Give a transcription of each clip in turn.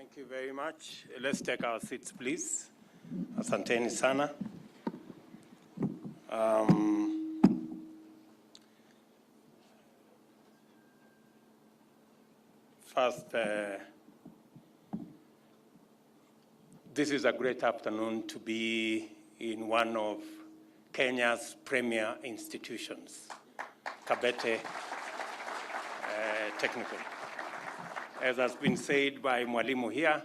Thank you very much. Let's take our seats, please. Asanteni sana. First, this is a great afternoon to be in one of Kenya's premier institutions, Kabete Technical. As has been said by Mwalimu here,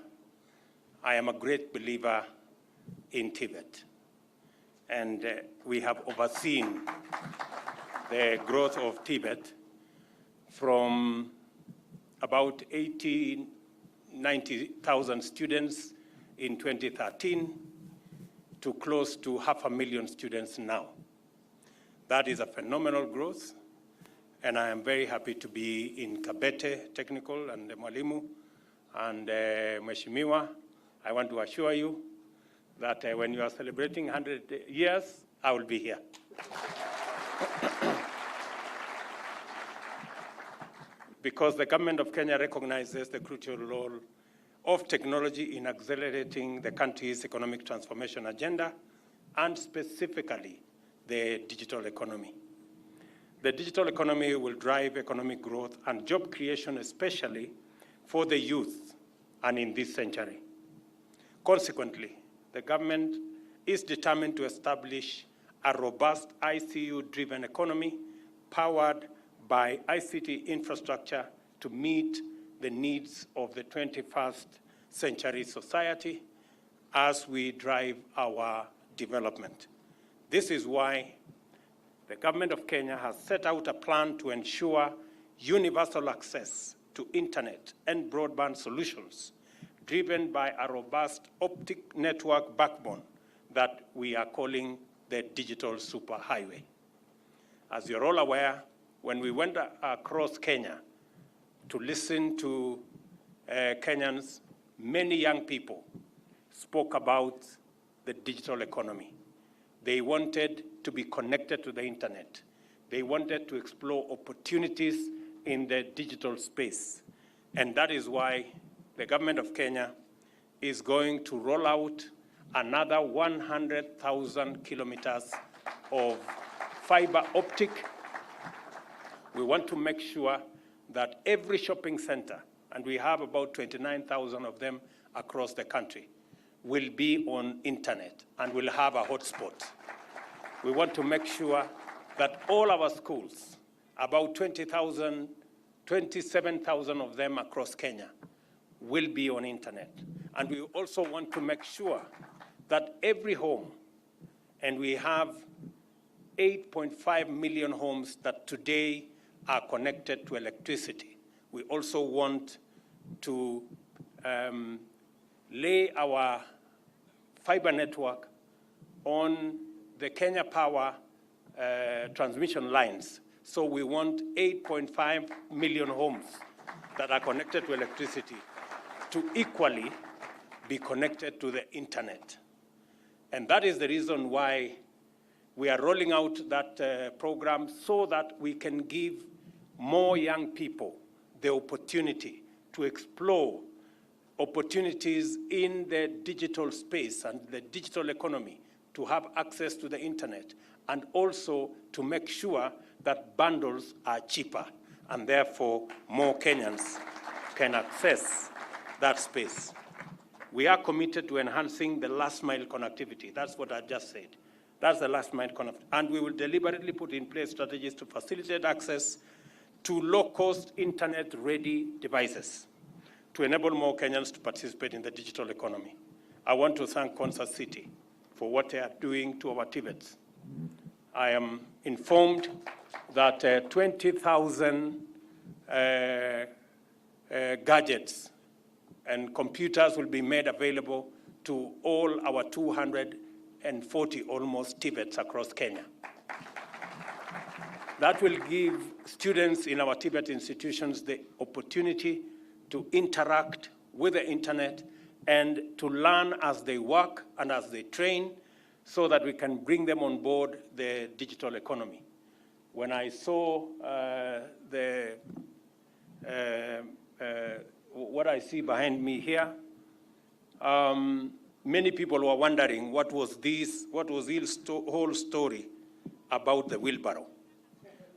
I am a great believer in Tibet. And we have overseen the growth of Tibet from about 90,000 students in 2013 to close to 500,000 students now. That is a phenomenal growth. And I am very happy to be in Kabete Technical and Mwalimu and Mheshimiwa. I want to assure you that when you are celebrating 100 years, I will be here. Because the government of Kenya recognizes the crucial role of technology in accelerating the country's economic transformation agenda, and specifically the digital economy. The digital economy will drive economic growth and job creation, especially for the youth and in this century. Consequently, the government is determined to establish a robust ICU-driven economy powered by ICT infrastructure to meet the needs of the 21st century society as we drive our development. This is why the government of Kenya has set out a plan to ensure universal access to internet and broadband solutions driven by a robust optic network backbone that we are calling the digital superhighway. As you're all aware, when we went across Kenya to listen to Kenyans, many young people spoke about the digital economy. They wanted to be connected to the internet. They wanted to explore opportunities in the digital space. And that is why the government of Kenya is going to roll out another 100,000 kilometers of fiber optic. We want to make sure that every shopping center, and we have about 29,000 of them across the country, will be on internet and will have a hotspot. We want to make sure that all our schools, about 27,000 of them across Kenya, will be on internet. And we also want to make sure that every home, and we have 8.5 million homes that today are connected to electricity. We also want to lay our fiber network on the Kenya Power transmission lines. So we want 8.5 million homes that are connected to electricity to equally be connected to the internet. And that is the reason why we are rolling out that program, so that we can give more young people the opportunity to explore opportunities in the digital space and the digital economy, to have access to the internet, and also to make sure that bundles are cheaper, and therefore more Kenyans can access that space. We are committed to enhancing the last mile connectivity. That's what I just said. That's the last mile connectivity. And we will deliberately put in place strategies to facilitate access to low-cost internet-ready devices to enable more Kenyans to participate in the digital economy. I want to thank Concert City for what they are doing to our Tibets. I am informed that 20,000 gadgets and computers will be made available to all our 240 almost Tibets across Kenya. That will give students in our Tibet institutions the opportunity to interact with the internet and to learn as they work and as they train, so that we can bring them on board the digital economy. When I saw what I see behind me here, many people were wondering what was this whole story about the wheelbarrow.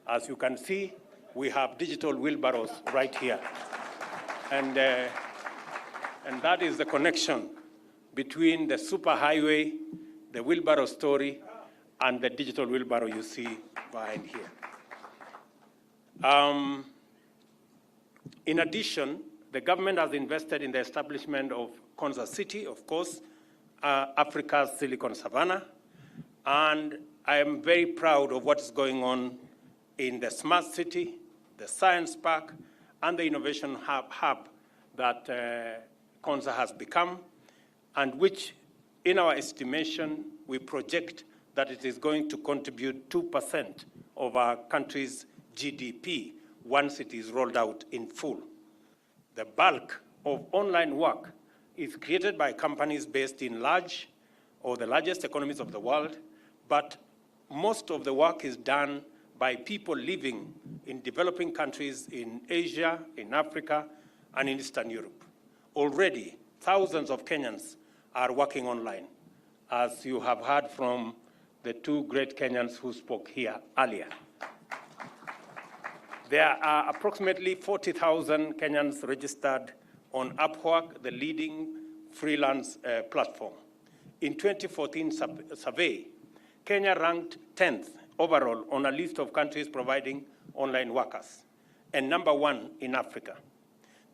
As you can see, we have digital wheelbarrows right here. And that is the connection between the superhighway, the wheelbarrow story, and the digital wheelbarrow you see behind here. In addition, the government has invested in the establishment of Konza City, of course, Africa's Silicon Savannah, and I am very proud of what is going on in the smart city, the science park, and the innovation hub that Konza has become, and which, in our estimation, we project that it is going to contribute 2% of our country's GDP once it is rolled out in full. The bulk of online work is created by companies based in large or the largest economies of the world, but most of the work is done by people living in developing countries in Asia, in Africa, and in Eastern Europe. Already, thousands of Kenyans are working online, as you have heard from the two great Kenyans who spoke here earlier. There are approximately 40,000 Kenyans registered on Upwork, the leading freelance platform. In 2014 survey, Kenya ranked 10th overall on a list of countries providing online workers, and #1 in Africa.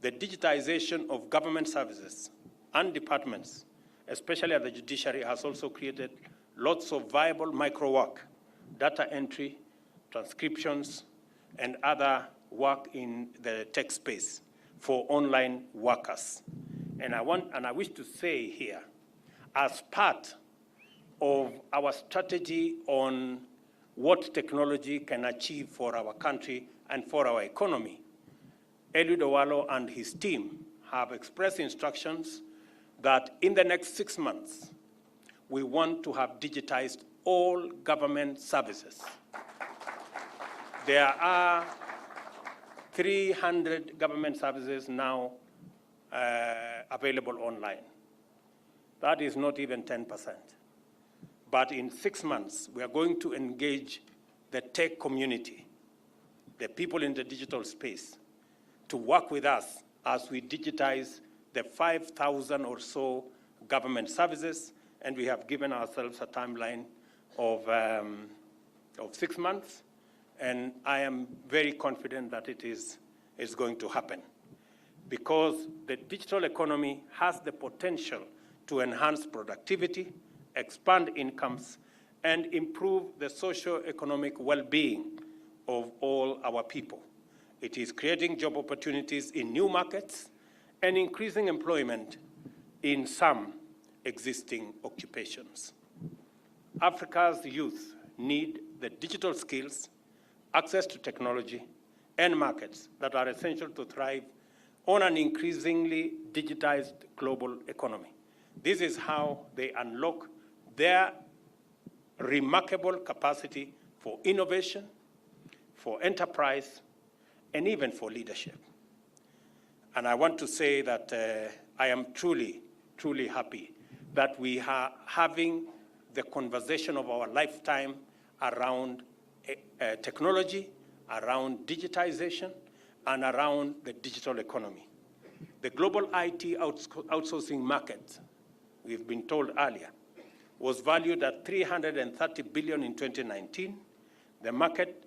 The digitization of government services and departments, especially at the judiciary, has also created lots of viable micro work, data entry, transcriptions, and other work in the tech space for online workers. And I wish to say here, as part of our strategy on what technology can achieve for our country and for our economy, Eliud Owalo and his team have expressed instructions that in the next 6 months, we want to have digitized all government services. There are 300 government services now available online. That is not even 10%. But in 6 months, we are going to engage the tech community, the people in the digital space, to work with us as we digitize the 5,000 or so government services, and we have given ourselves a timeline of 6 months, and I am very confident that it is going to happen, because the digital economy has the potential to enhance productivity, expand incomes, and improve the socio-economic well-being of all our people. It is creating job opportunities in new markets and increasing employment in some existing occupations. Africa's youth need the digital skills, access to technology, and markets that are essential to thrive on an increasingly digitized global economy. This is how they unlock their remarkable capacity for innovation, for enterprise, and even for leadership. And I want to say that I am truly, truly happy that we are having the conversation of our lifetime around technology, around digitization, and around the digital economy. The global IT outsourcing market, we've been told earlier, was valued at $330 billion in 2019. The market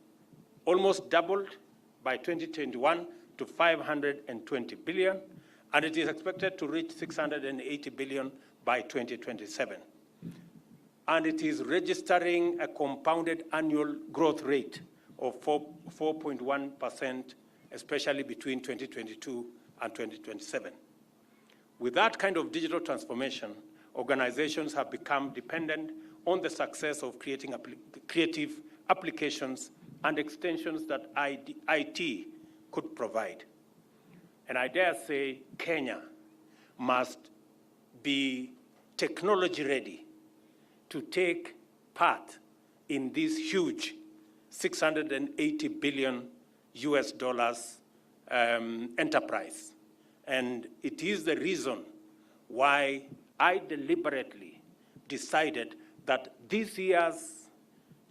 almost doubled by 2021 to $520 billion, and it is expected to reach $680 billion by 2027. And it is registering a compounded annual growth rate of 4.1%, especially between 2022 and 2027. With that kind of digital transformation, organizations have become dependent on the success of creating creative applications and extensions that IT could provide. And I dare say Kenya must be technology ready to take part in this huge $680 billion US dollars enterprise. And it is the reason why I deliberately decided that this year's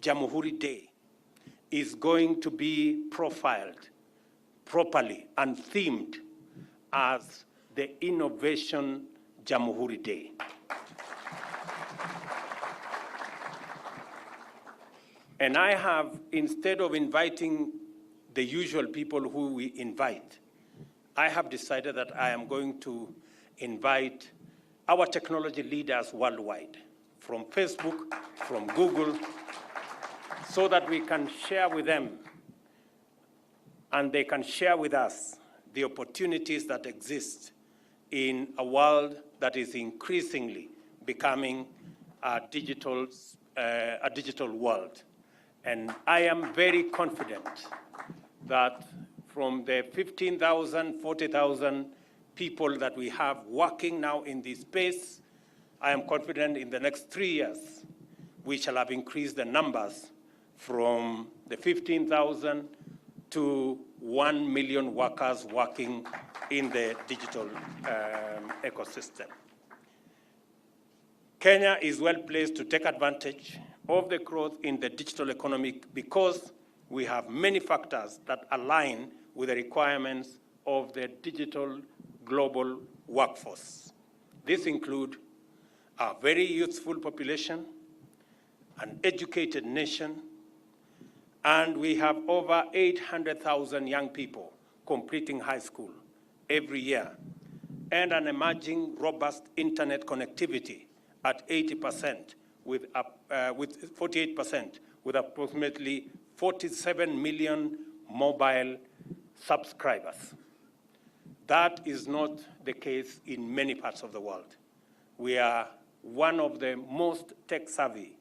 Jamhuri Day is going to be profiled properly and themed as the Innovation Jamhuri Day. And I have, instead of inviting the usual people who we invite, I have decided that I am going to invite our technology leaders worldwide, from Facebook, from Google, so that we can share with them and they can share with us the opportunities that exist in a world that is increasingly becoming a digital world. And I am very confident that from the 15,000, 40,000 people that we have working now in this space, I am confident in the next 3 years, we shall have increased the numbers from the 15,000 to 1 million workers working in the digital ecosystem. Kenya is well placed to take advantage of the growth in the digital economy because we have many factors that align with the requirements of the digital global workforce. These include a very youthful population, an educated nation, and we have over 800,000 young people completing high school every year, and an emerging robust internet connectivity at 80%, with 48%, with approximately 47 million mobile subscribers. That is not the case in many parts of the world. We are one of the most tech-savvy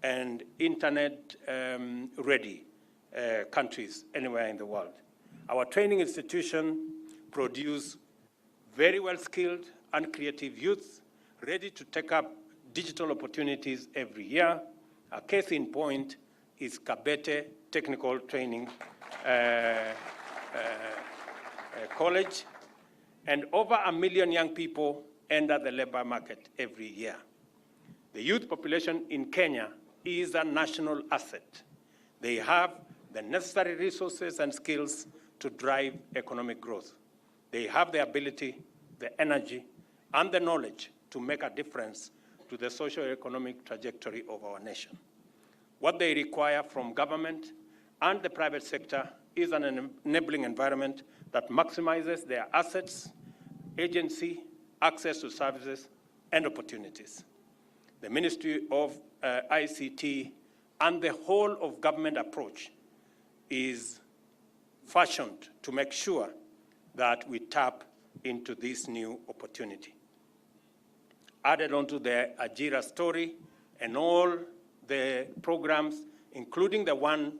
and internet-ready countries anywhere in the world. Our training institution produce very well-skilled and creative youth ready to take up digital opportunities every year. A case in point is Kabete Technical Training College, and over 1 million young people enter the labor market every year. The youth population in Kenya is a national asset. They have the necessary resources and skills to drive economic growth. They have the ability, the energy, and the knowledge to make a difference to the socio-economic trajectory of our nation. What they require from government and the private sector is an enabling environment that maximizes their assets, agency, access to services, and opportunities. The Ministry of ICT and the whole of government approach is fashioned to make sure that we tap into this new opportunity. Added onto the Ajira story and all the programs, including the one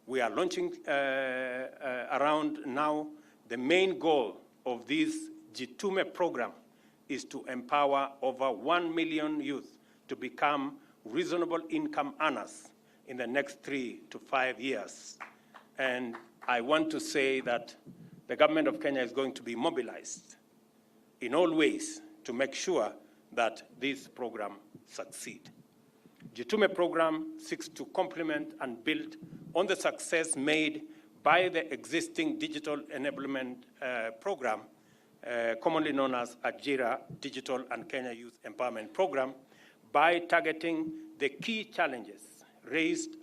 we are launching around now, the main goal of this Jitume program is to empower over 1 million youth to become reasonable income earners in the next 3 to 5 years. And I want to say that the government of Kenya is going to be mobilized in all ways to make sure that this program succeed. Jitume program seeks to complement and build on the success made by the existing digital enablement program, commonly known as Ajira Digital and Kenya Youth Empowerment Program, by targeting the key challenges raised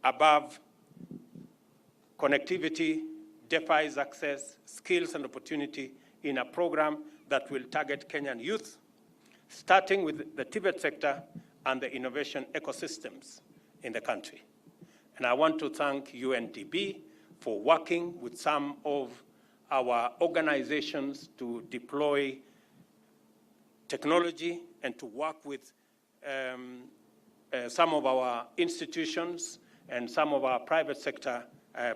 above: connectivity, DeFi's access, skills and opportunity, in a program that will target Kenyan youth, starting with the TVET sector and the innovation ecosystems in the country. And I want to thank UNDP for working with some of our organizations to deploy technology and to work with some of our institutions and some of our private sector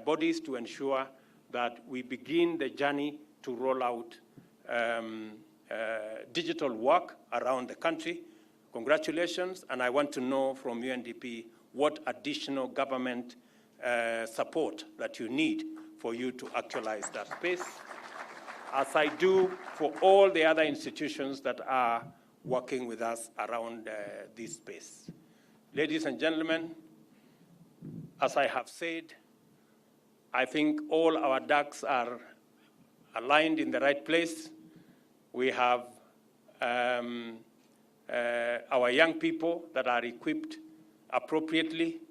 bodies to ensure that we begin the journey to roll out digital work around the country. Congratulations, and I want to know from UNDP what additional government support that you need for you to actualize that space. as I do for all the other institutions that are working with us around this space. Ladies and gentlemen, as I have said, I think all our ducks are aligned in the right place. We have our young people that are equipped appropriately.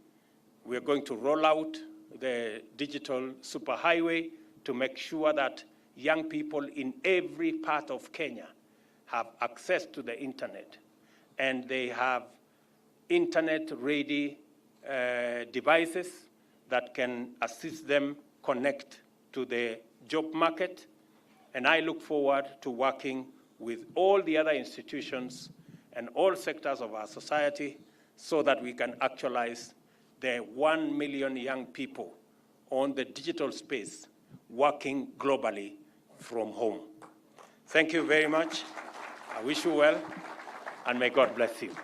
We are going to roll out the digital superhighway to make sure that young people in every part of Kenya have access to the internet, and they have internet-ready devices that can assist them connect to the job market. And I look forward to working with all the other institutions and all sectors of our society so that we can actualize the 1 million young people on the digital space working globally from home. Thank you very much. I wish you well, and may God bless you.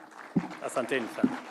Asanteni sana.